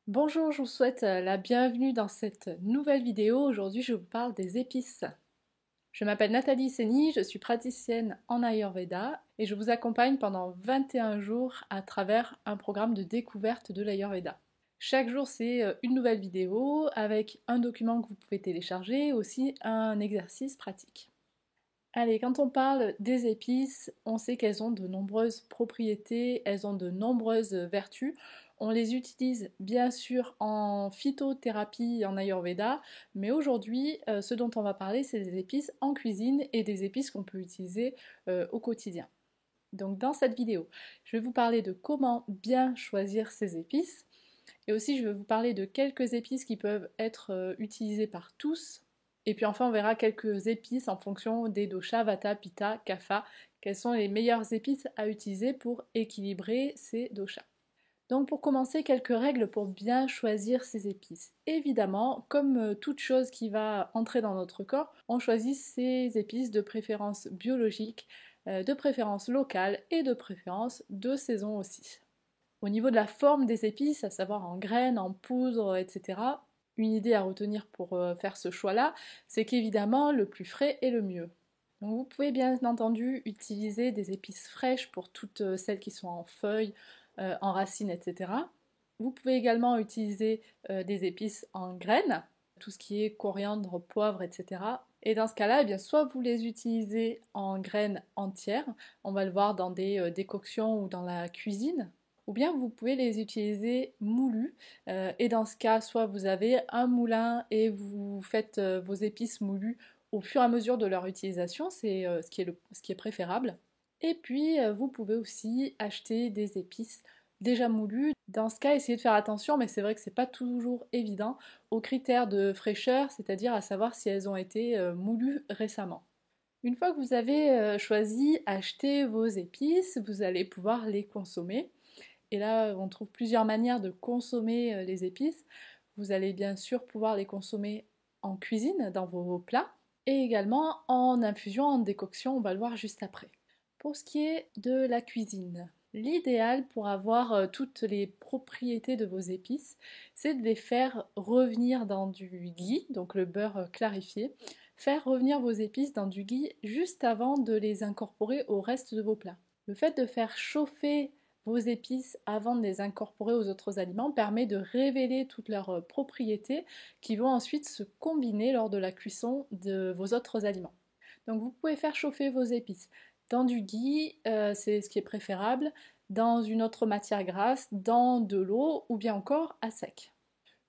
Bonjour, je vous souhaite la bienvenue dans cette nouvelle vidéo. Aujourd'hui, je vous parle des épices. Je m'appelle Nathalie Seni, je suis praticienne en Ayurveda et je vous accompagne pendant 21 jours à travers un programme de découverte de l'Ayurveda. Chaque jour, c'est une nouvelle vidéo avec un document que vous pouvez télécharger, aussi un exercice pratique. Allez, quand on parle des épices, on sait qu'elles ont de nombreuses propriétés, elles ont de nombreuses vertus. On les utilise bien sûr en phytothérapie en Ayurveda, mais aujourd'hui, ce dont on va parler, c'est des épices en cuisine et des épices qu'on peut utiliser au quotidien. Donc dans cette vidéo, je vais vous parler de comment bien choisir ces épices et aussi je vais vous parler de quelques épices qui peuvent être utilisées par tous. Et puis enfin on verra quelques épices en fonction des doshas, vata, pitta, kapha, quelles sont les meilleures épices à utiliser pour équilibrer ces doshas. Donc pour commencer, quelques règles pour bien choisir ces épices. Évidemment, comme toute chose qui va entrer dans notre corps, on choisit ces épices de préférence biologique, de préférence locale et de préférence de saison aussi. Au niveau de la forme des épices, à savoir en graines, en poudre, etc., une idée à retenir pour faire ce choix-là, c'est qu'évidemment le plus frais est le mieux. Donc vous pouvez bien entendu utiliser des épices fraîches pour toutes celles qui sont en feuilles, en racines, etc. Vous pouvez également utiliser des épices en graines, tout ce qui est coriandre, poivre, etc. Et dans ce cas-là, eh bien, soit vous les utilisez en graines entières, on va le voir dans des décoctions ou dans la cuisine, ou bien vous pouvez les utiliser moulues. Et dans ce cas, soit vous avez un moulin et vous faites vos épices moulues au fur et à mesure de leur utilisation, c'est ce qui est préférable. Et puis, vous pouvez aussi acheter des épices déjà moulues. Dans ce cas, essayez de faire attention, mais c'est vrai que c'est pas toujours évident, aux critères de fraîcheur, c'est-à-dire à savoir si elles ont été moulues récemment. Une fois que vous avez choisi, acheté vos épices, vous allez pouvoir les consommer. Et là, on trouve plusieurs manières de consommer les épices. Vous allez bien sûr pouvoir les consommer en cuisine, dans vos plats, et également en infusion, en décoction, on va le voir juste après. Pour ce qui est de la cuisine, l'idéal pour avoir toutes les propriétés de vos épices, c'est de les faire revenir dans du ghee, donc le beurre clarifié, faire revenir vos épices dans du ghee juste avant de les incorporer au reste de vos plats. Le fait de faire chauffer vos épices avant de les incorporer aux autres aliments permet de révéler toutes leurs propriétés qui vont ensuite se combiner lors de la cuisson de vos autres aliments. Donc vous pouvez faire chauffer vos épices dans du ghee, c'est ce qui est préférable, dans une autre matière grasse, dans de l'eau ou bien encore à sec.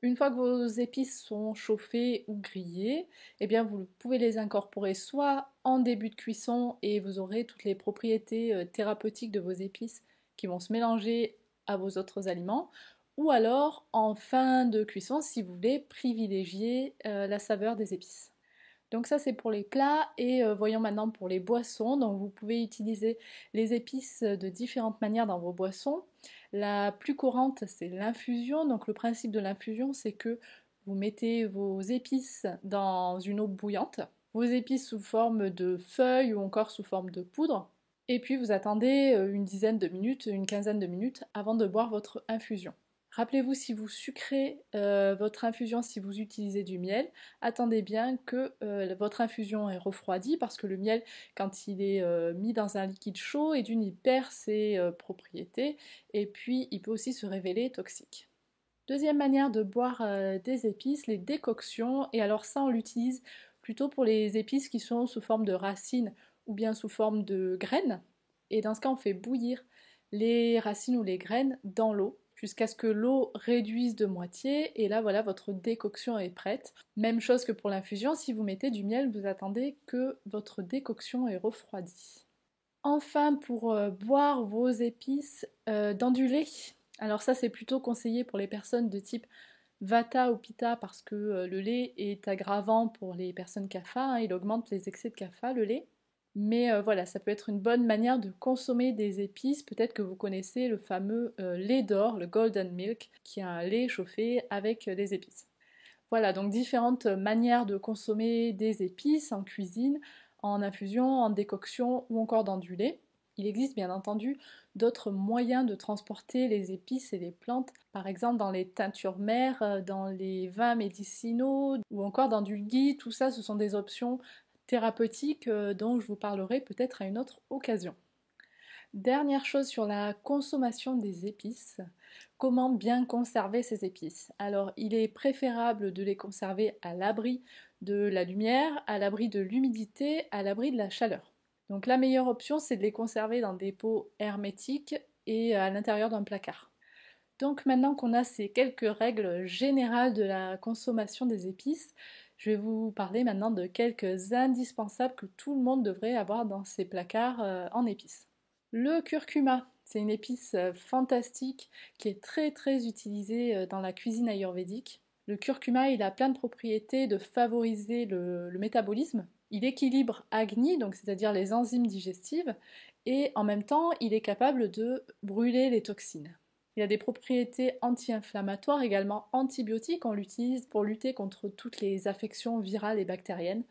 Une fois que vos épices sont chauffées ou grillées, eh bien vous pouvez les incorporer soit en début de cuisson et vous aurez toutes les propriétés thérapeutiques de vos épices qui vont se mélanger à vos autres aliments, ou alors en fin de cuisson si vous voulez privilégier la saveur des épices. Donc ça c'est pour les plats et voyons maintenant pour les boissons. Donc vous pouvez utiliser les épices de différentes manières dans vos boissons. La plus courante c'est l'infusion. Donc le principe de l'infusion c'est que vous mettez vos épices dans une eau bouillante, vos épices sous forme de feuilles ou encore sous forme de poudre, et puis vous attendez une dizaine de minutes, une quinzaine de minutes avant de boire votre infusion. Rappelez-vous, si vous sucrez votre infusion, si vous utilisez du miel, attendez bien que votre infusion est refroidie parce que le miel, quand il est mis dans un liquide chaud, et d'une, il perd ses propriétés et puis il peut aussi se révéler toxique. Deuxième manière de boire des épices, les décoctions, et alors ça on l'utilise plutôt pour les épices qui sont sous forme de racines ou bien sous forme de graines. Et dans ce cas on fait bouillir les racines ou les graines dans l'eau jusqu'à ce que l'eau réduise de moitié, et là voilà, votre décoction est prête. Même chose que pour l'infusion, si vous mettez du miel, vous attendez que votre décoction est refroidie. Enfin, pour boire vos épices dans du lait, alors ça c'est plutôt conseillé pour les personnes de type Vata ou Pitta parce que le lait est aggravant pour les personnes kapha, hein, il augmente les excès de kapha, le lait. Mais voilà, ça peut être une bonne manière de consommer des épices. Peut-être que vous connaissez le fameux lait d'or, le golden milk, qui est un lait chauffé avec des épices. Voilà, donc différentes manières de consommer des épices en cuisine, en infusion, en décoction ou encore dans du lait. Il existe bien entendu d'autres moyens de transporter les épices et les plantes, par exemple dans les teintures mères, dans les vins médicinaux ou encore dans du ghee. Tout ça, ce sont des options thérapeutiques dont je vous parlerai peut-être à une autre occasion. Dernière chose sur la consommation des épices, comment bien conserver ces épices? Alors il est préférable de les conserver à l'abri de la lumière, à l'abri de l'humidité, à l'abri de la chaleur. Donc la meilleure option, c'est de les conserver dans des pots hermétiques et à l'intérieur d'un placard. Donc maintenant qu'on a ces quelques règles générales de la consommation des épices, je vais vous parler maintenant de quelques indispensables que tout le monde devrait avoir dans ses placards en épices. Le curcuma, c'est une épice fantastique qui est très utilisée dans la cuisine ayurvédique. Le curcuma, il a plein de propriétés de favoriser le métabolisme. Il équilibre Agni, donc c'est-à-dire les enzymes digestives, et en même temps, il est capable de brûler les toxines. Il a des propriétés anti-inflammatoires, également antibiotiques, on l'utilise pour lutter contre toutes les affections virales et bactériennes,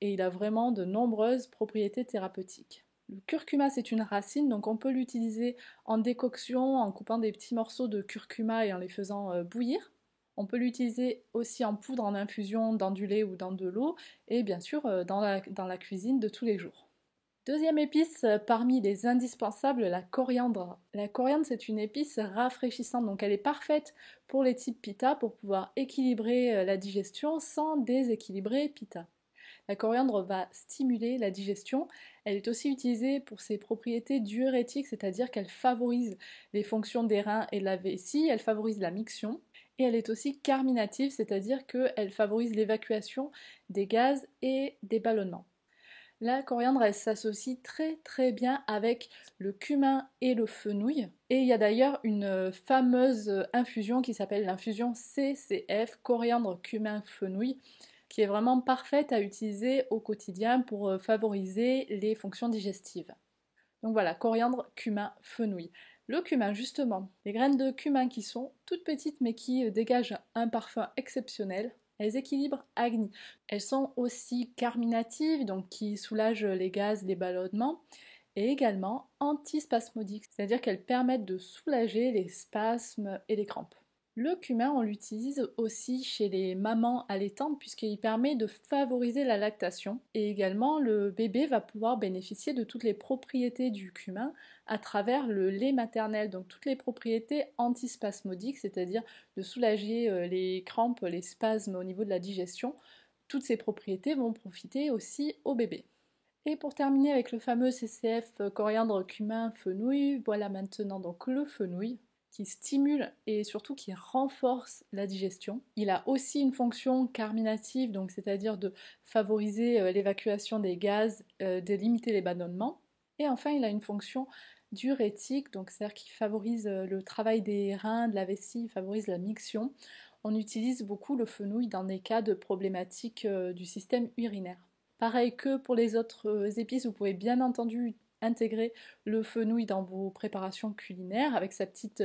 et il a vraiment de nombreuses propriétés thérapeutiques. Le curcuma, c'est une racine, donc on peut l'utiliser en décoction, en coupant des petits morceaux de curcuma et en les faisant bouillir. On peut l'utiliser aussi en poudre, en infusion, dans du lait ou dans de l'eau, et bien sûr dans la cuisine de tous les jours. Deuxième épice parmi les indispensables, la coriandre. La coriandre, c'est une épice rafraîchissante, donc elle est parfaite pour les types Pitta pour pouvoir équilibrer la digestion sans déséquilibrer Pitta. La coriandre va stimuler la digestion. Elle est aussi utilisée pour ses propriétés diurétiques, c'est-à-dire qu'elle favorise les fonctions des reins et de la vessie, elle favorise la miction. Et elle est aussi carminative, c'est-à-dire qu'elle favorise l'évacuation des gaz et des ballonnements. La coriandre, elle s'associe très bien avec le cumin et le fenouil. Et il y a d'ailleurs une fameuse infusion qui s'appelle l'infusion CCF, coriandre, cumin, fenouil, qui est vraiment parfaite à utiliser au quotidien pour favoriser les fonctions digestives. Donc voilà, coriandre, cumin, fenouil. Le cumin, justement, les graines de cumin qui sont toutes petites mais qui dégagent un parfum exceptionnel, elles équilibrent Agni. Elles sont aussi carminatives, donc qui soulagent les gaz, les ballonnements, et également antispasmodiques, c'est-à-dire qu'elles permettent de soulager les spasmes et les crampes. Le cumin, on l'utilise aussi chez les mamans allaitantes puisqu'il permet de favoriser la lactation. Et également, le bébé va pouvoir bénéficier de toutes les propriétés du cumin à travers le lait maternel. Donc toutes les propriétés antispasmodiques, c'est-à-dire de soulager les crampes, les spasmes au niveau de la digestion. Toutes ces propriétés vont profiter aussi au bébé. Et pour terminer avec le fameux CCF coriandre, cumin, fenouil, voilà maintenant donc le fenouil qui stimule et surtout qui renforce la digestion. Il a aussi une fonction carminative, donc c'est-à-dire de favoriser l'évacuation des gaz, de limiter les ballonnements. Et enfin, il a une fonction diurétique, donc c'est-à-dire qu'il favorise le travail des reins, de la vessie, il favorise la miction. On utilise beaucoup le fenouil dans des cas de problématiques du système urinaire. Pareil que pour les autres épices, vous pouvez bien entendu intégrer le fenouil dans vos préparations culinaires avec sa petite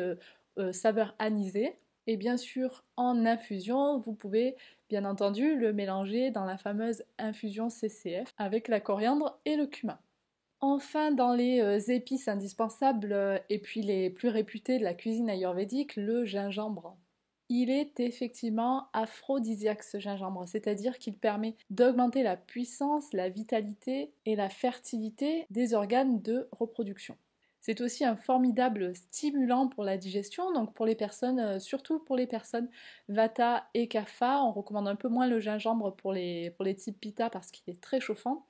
saveur anisée. Et bien sûr, en infusion, vous pouvez bien entendu le mélanger dans la fameuse infusion CCF avec la coriandre et le cumin. Enfin, dans les épices indispensables et puis les plus réputées de la cuisine ayurvédique, le gingembre. Il est effectivement aphrodisiaque ce gingembre, c'est-à-dire qu'il permet d'augmenter la puissance, la vitalité et la fertilité des organes de reproduction. C'est aussi un formidable stimulant pour la digestion, donc pour les personnes, surtout pour les personnes Vata et Kapha. On recommande un peu moins le gingembre pour les types Pitta parce qu'il est très chauffant.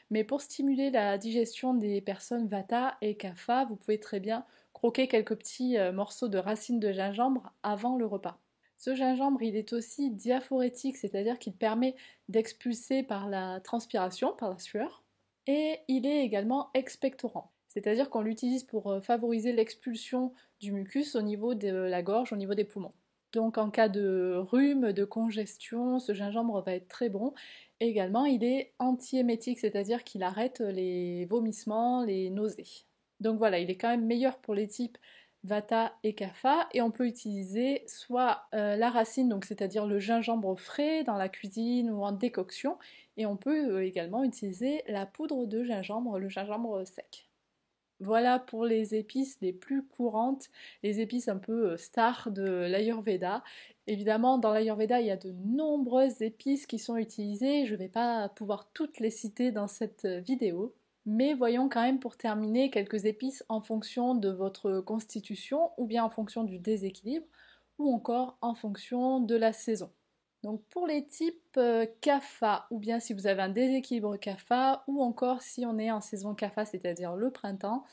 Mais pour stimuler la digestion des personnes Vata et Kapha, vous pouvez très bien croquer quelques petits morceaux de racines de gingembre avant le repas. Ce gingembre, il est aussi diaphorétique, c'est-à-dire qu'il permet d'expulser par la transpiration, par la sueur, et il est également expectorant, c'est-à-dire qu'on l'utilise pour favoriser l'expulsion du mucus au niveau de la gorge, au niveau des poumons. Donc en cas de rhume, de congestion, ce gingembre va être très bon. Et également, il est antiémétique, c'est-à-dire qu'il arrête les vomissements, les nausées. Donc voilà, il est quand même meilleur pour les types Vata et Kapha, et on peut utiliser soit la racine, donc c'est-à-dire le gingembre frais dans la cuisine ou en décoction, et on peut également utiliser la poudre de gingembre, le gingembre sec. Voilà pour les épices les plus courantes, les épices un peu stars de l'Ayurveda. Évidemment, dans l'Ayurveda, il y a de nombreuses épices qui sont utilisées. Je ne vais pas pouvoir toutes les citer dans cette vidéo. Mais voyons quand même pour terminer quelques épices en fonction de votre constitution ou bien en fonction du déséquilibre ou encore en fonction de la saison. Donc pour les types kapha, ou bien si vous avez un déséquilibre kapha, ou encore si on est en saison kapha, c'est-à-dire le printemps,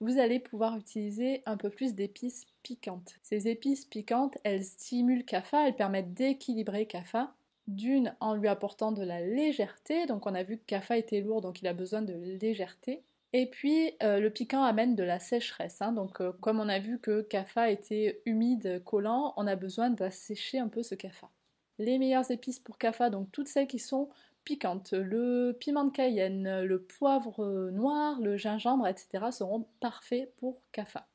vous allez pouvoir utiliser un peu plus d'épices piquantes. Ces épices piquantes, elles stimulent kapha, elles permettent d'équilibrer kapha, d'une en lui apportant de la légèreté, donc on a vu que kapha était lourd, donc il a besoin de légèreté. Et puis le piquant amène de la sécheresse, hein. Donc comme on a vu que kapha était humide, collant, on a besoin d'assécher un peu ce kapha. Les meilleures épices pour kapha, donc toutes celles qui sont piquantes, le piment de Cayenne, le poivre noir, le gingembre, etc. seront parfaits pour kapha.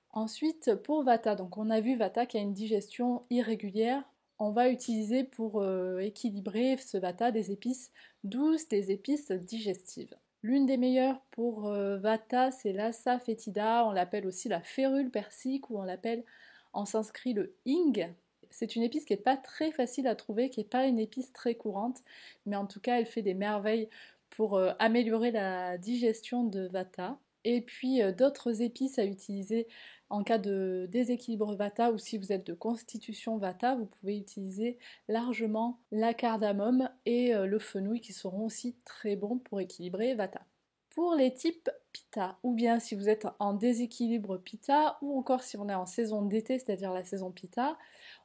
Ensuite, pour vata, donc on a vu vata qui a une digestion irrégulière, on va utiliser pour équilibrer ce vata des épices douces, des épices digestives. L'une des meilleures pour vata, c'est l'assa fétida, on l'appelle aussi la férule persique ou on l'appelle en sanskrit le hing. C'est une épice qui n'est pas très facile à trouver, qui n'est pas une épice très courante, mais en tout cas elle fait des merveilles pour améliorer la digestion de vata. Et puis d'autres épices à utiliser en cas de déséquilibre vata ou si vous êtes de constitution vata, vous pouvez utiliser largement la cardamome et le fenouil qui seront aussi très bons pour équilibrer vata. Pour les types pitta, ou bien si vous êtes en déséquilibre pitta, ou encore si on est en saison d'été, c'est-à-dire la saison pitta,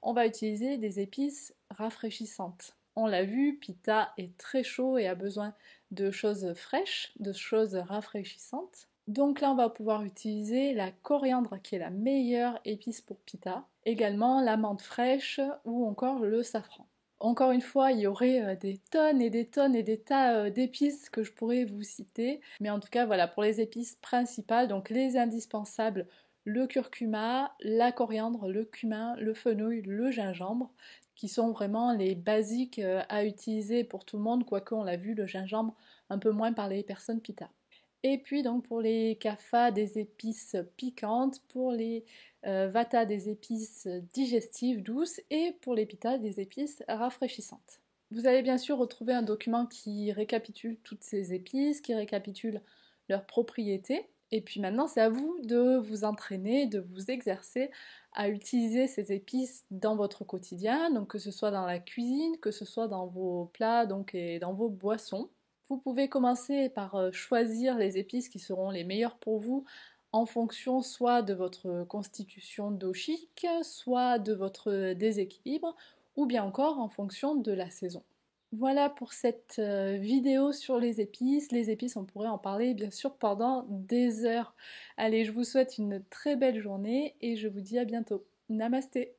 on va utiliser des épices rafraîchissantes. On l'a vu, pitta est très chaud et a besoin de choses fraîches, de choses rafraîchissantes. Donc là, on va pouvoir utiliser la coriandre qui est la meilleure épice pour pitta, également la menthe fraîche ou encore le safran. Encore une fois, il y aurait des tonnes et des tonnes et des tas d'épices que je pourrais vous citer, mais en tout cas, voilà, pour les épices principales, donc les indispensables, le curcuma, la coriandre, le cumin, le fenouil, le gingembre, qui sont vraiment les basiques à utiliser pour tout le monde, quoique on l'a vu, le gingembre un peu moins par les personnes pitta. Et puis donc pour les kapha, des épices piquantes, pour les vata, des épices digestives douces, et pour les pitta, des épices rafraîchissantes. Vous allez bien sûr retrouver un document qui récapitule toutes ces épices, qui récapitule leurs propriétés. Et puis maintenant, c'est à vous de vous entraîner, de vous exercer à utiliser ces épices dans votre quotidien, donc que ce soit dans la cuisine, que ce soit dans vos plats donc, et dans vos boissons. Vous pouvez commencer par choisir les épices qui seront les meilleures pour vous en fonction soit de votre constitution doshique, soit de votre déséquilibre, ou bien encore en fonction de la saison. Voilà pour cette vidéo sur les épices. Les épices, on pourrait en parler bien sûr pendant des heures. Allez, je vous souhaite une très belle journée et je vous dis à bientôt. Namasté!